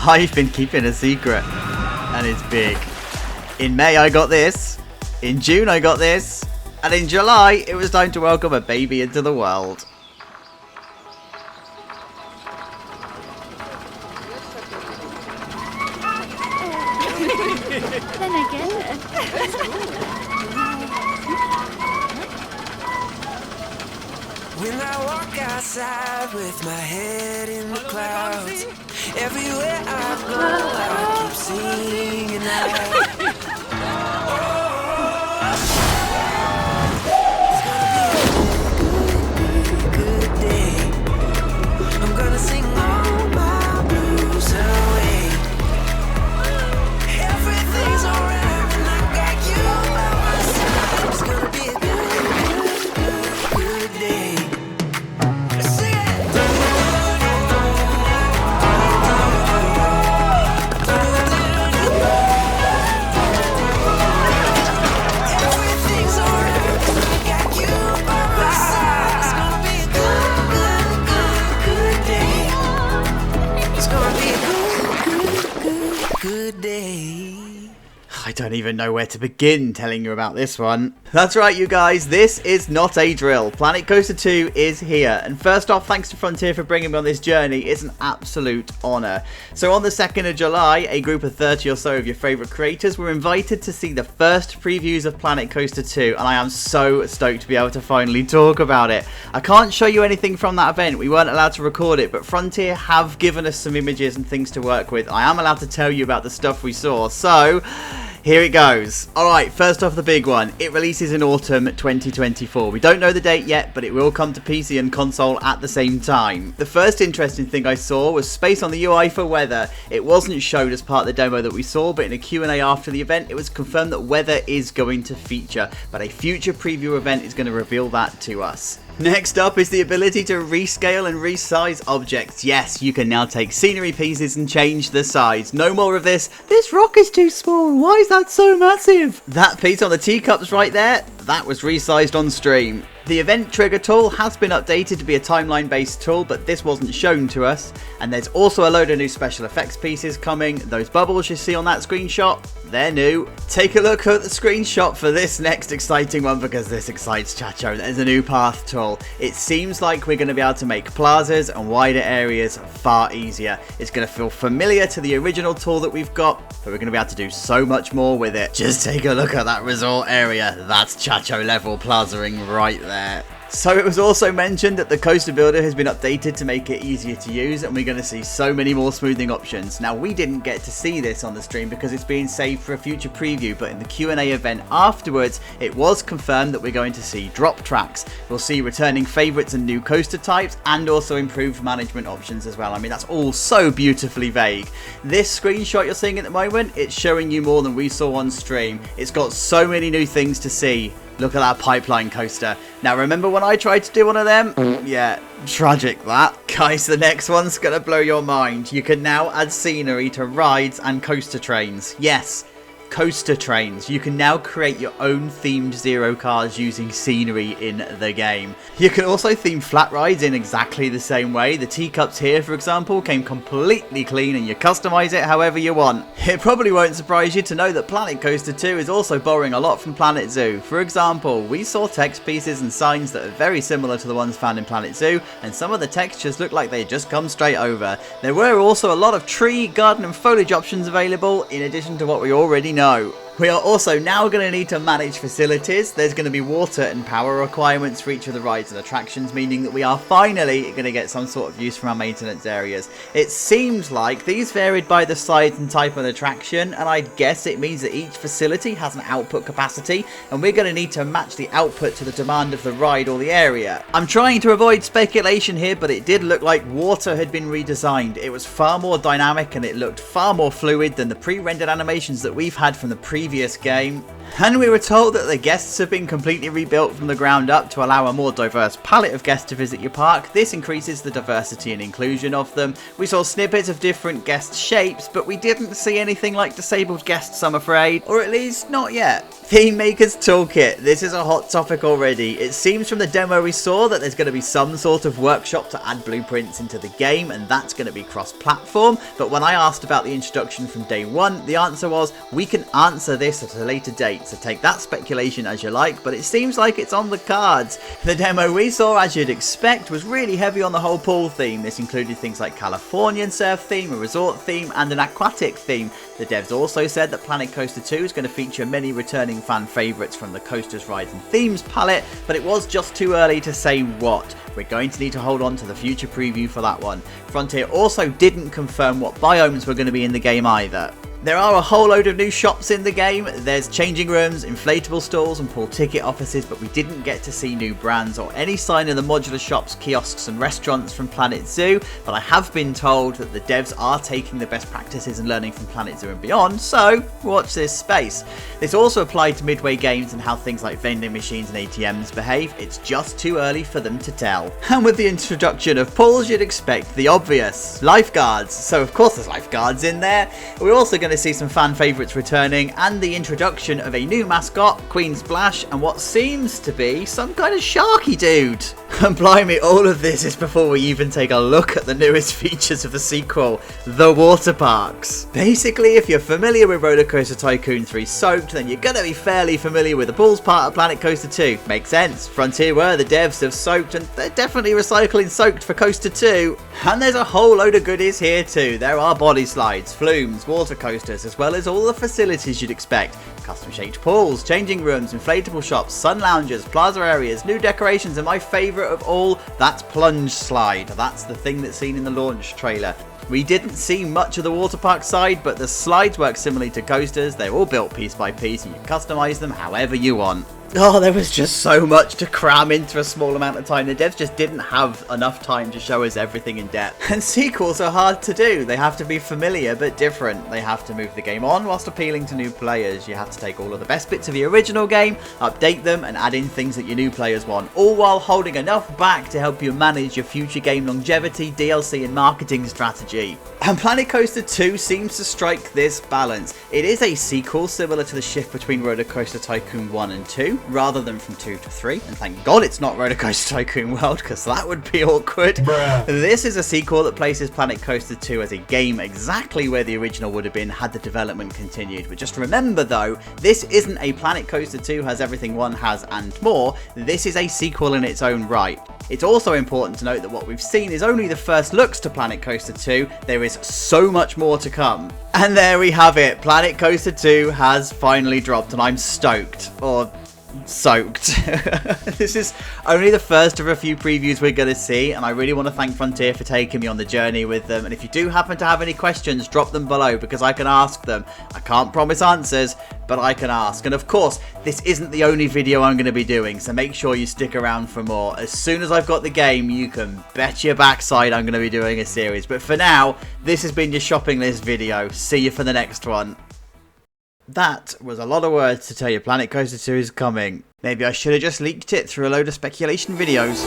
I've been keeping a secret, and it's big. In May I got this, in June I got this, and in July it was time to welcome a baby into the world. Then I get it. When I walk outside with my head in the clouds, everywhere I go I keep singing out. It's gonna be a good day. I'm gonna sing all my blues away. Everything's alright when I got you by my side. It's gonna be a good day. Sing it. Everything's alright when I got you by my side. It's gonna be a good day. It's gonna be a good day. I don't even know where to begin telling you about this one. That's right, you guys, this is not a drill. Planet Coaster 2 is here, and first off, thanks to Frontier for bringing me on this journey. It's an absolute honour. So on the 2nd of July, a group of 30 or so of your favourite creators were invited to see the first previews of Planet Coaster 2, and I am so stoked to be able to finally talk about it. I can't show you anything from that event, we weren't allowed to record it, but Frontier have given us some images and things to work with. I am allowed to tell you about the stuff we saw, so here it goes. Alright, first off the big one. It releases in autumn 2024. We don't know the date yet, but it will come to PC and console at the same time. The first interesting thing I saw was space on the UI for weather. It wasn't showed as part of the demo that we saw, but in a Q&A after the event, it was confirmed that weather is going to feature, but a future preview event is going to reveal that to us. Next up is the ability to rescale and resize objects. Yes, you can now take scenery pieces and change the size. No more of this rock is too small, why is that so massive? That piece on the teacups right there, that was resized on stream. The event trigger tool has been updated to be a timeline based tool, but this wasn't shown to us. And there's also a load of new special effects pieces coming. Those bubbles you see on that screenshot, they're new. Take a look at the screenshot for this next exciting one, because this excites Chacho. There's a new path tool. It seems like we're going to be able to make plazas and wider areas far easier. It's going to feel familiar to the original tool that we've got, but we're going to be able to do so much more with it. Just take a look at that resort area. That's Chacho level plazaing right there. So it was also mentioned that the coaster builder has been updated to make it easier to use, and we're going to see so many more smoothing options. Now, we didn't get to see this on the stream because it's being saved for a future preview, but in the Q&A event afterwards, it was confirmed that we're going to see drop tracks. We'll see returning favourites and new coaster types, and also improved management options as well. I mean, that's all so beautifully vague. This screenshot you're seeing at the moment, it's showing you more than we saw on stream. It's got so many new things to see. Look at that pipeline coaster. Now, remember when I tried to do one of them? Yeah, tragic that. Guys, the next one's gonna blow your mind. You can now add scenery to rides and coaster trains. Yes, coaster trains. You can now create your own themed Zero cars using scenery in the game. You can also theme flat rides in exactly the same way. The teacups here, for example, came completely clean, and you customize it however you want. It probably won't surprise you to know that Planet Coaster 2 is also borrowing a lot from Planet Zoo. For example, we saw text pieces and signs that are very similar to the ones found in Planet Zoo, and some of the textures look like they just come straight over. There were also a lot of tree, garden and foliage options available, in addition to what we already know. We are also now going to need to manage facilities. There's going to be water and power requirements for each of the rides and attractions, meaning that we are finally going to get some sort of use from our maintenance areas. It seems like these varied by the size and type of attraction, and I guess it means that each facility has an output capacity, and we're going to need to match the output to the demand of the ride or the area. I'm trying to avoid speculation here, but it did look like water had been redesigned. It was far more dynamic and it looked far more fluid than the pre-rendered animations that we've had from the previous game. And we were told that the guests have been completely rebuilt from the ground up to allow a more diverse palette of guests to visit your park. This increases the diversity and inclusion of them. We saw snippets of different guest shapes, but we didn't see anything like disabled guests, I'm afraid. Or at least not yet. Theme Maker's Toolkit. This is a hot topic already. It seems from the demo we saw that there's going to be some sort of workshop to add blueprints into the game, and that's going to be cross-platform. But when I asked about the introduction from day one, the answer was, we can answer this at a later date, so take that speculation as you like, but it seems like it's on the cards. The demo we saw, as you'd expect, was really heavy on the whole pool theme. This included things like Californian surf theme, a resort theme, and an aquatic theme. The devs also said that Planet Coaster 2 is going to feature many returning fan favourites from the Coasters, Rides and Themes palette, but it was just too early to say what. We're going to need to hold on to the future preview for that one. Frontier also didn't confirm what biomes were going to be in the game either. There are a whole load of new shops in the game. There's changing rooms, inflatable stalls and pool ticket offices, but we didn't get to see new brands or any sign of the modular shops, kiosks and restaurants from Planet Zoo, but I have been told that the devs are taking the best practices and learning from Planet Zoo and beyond, so watch this space. This also applied to Midway Games and how things like vending machines and ATMs behave. It's just too early for them to tell. And with the introduction of pools, you'd expect the obvious. Lifeguards. So of course there's lifeguards in there. We're also going to see some fan favourites returning and the introduction of a new mascot, Queen Splash, and what seems to be some kind of sharky dude. And blimey, all of this is before we even take a look at the newest features of the sequel, the water parks. Basically, if you're familiar with Rollercoaster Tycoon 3 Soaked, then you're going to be fairly familiar with the pools part of Planet Coaster 2. Makes sense. Frontier were the devs of Soaked, and they're definitely recycling Soaked for Coaster 2. And there's a whole load of goodies here too. There are body slides, flumes, water coasters, as well as all the facilities you'd expect. Custom shaped pools, changing rooms, inflatable shops, sun lounges, plaza areas, new decorations, and my favourite of all, that's plunge slide. That's the thing that's seen in the launch trailer. We didn't see much of the water park side, but the slides work similarly to coasters. They're all built piece by piece and you can customise them however you want. Oh, there was just so much to cram into a small amount of time. The devs just didn't have enough time to show us everything in depth. And sequels are hard to do. They have to be familiar but different. They have to move the game on whilst appealing to new players. You have to take all of the best bits of the original game, update them and add in things that your new players want, all while holding enough back to help you manage your future game longevity, DLC and marketing strategy. And Planet Coaster 2 seems to strike this balance. It is a sequel similar to the shift between Rollercoaster Tycoon 1 and 2, rather than from 2 to 3, and thank God it's not Rollercoaster Tycoon World, because that would be awkward. Bruh. This is a sequel that places Planet Coaster 2 as a game exactly where the original would have been had the development continued. But just remember though, this isn't a Planet Coaster 2 has everything one has and more. This is a sequel in its own right. It's also important to note that what we've seen is only the first looks to Planet Coaster 2. There is so much more to come. And there we have it. Planet Coaster 2 has finally dropped and I'm stoked. Or soaked. This is only the first of a few previews we're going to see, and I really want to thank Frontier for taking me on the journey with them. And if you do happen to have any questions, drop them below because I can ask them. I can't promise answers, but I can ask. And of course, this isn't the only video I'm going to be doing, so make sure you stick around for more. As soon as I've got the game, you can bet your backside I'm going to be doing a series. But for now, this has been your shopping list video. See you for the next one. That was a lot of words to tell you Planet Coaster 2 is coming. Maybe I should have just leaked it through a load of speculation videos.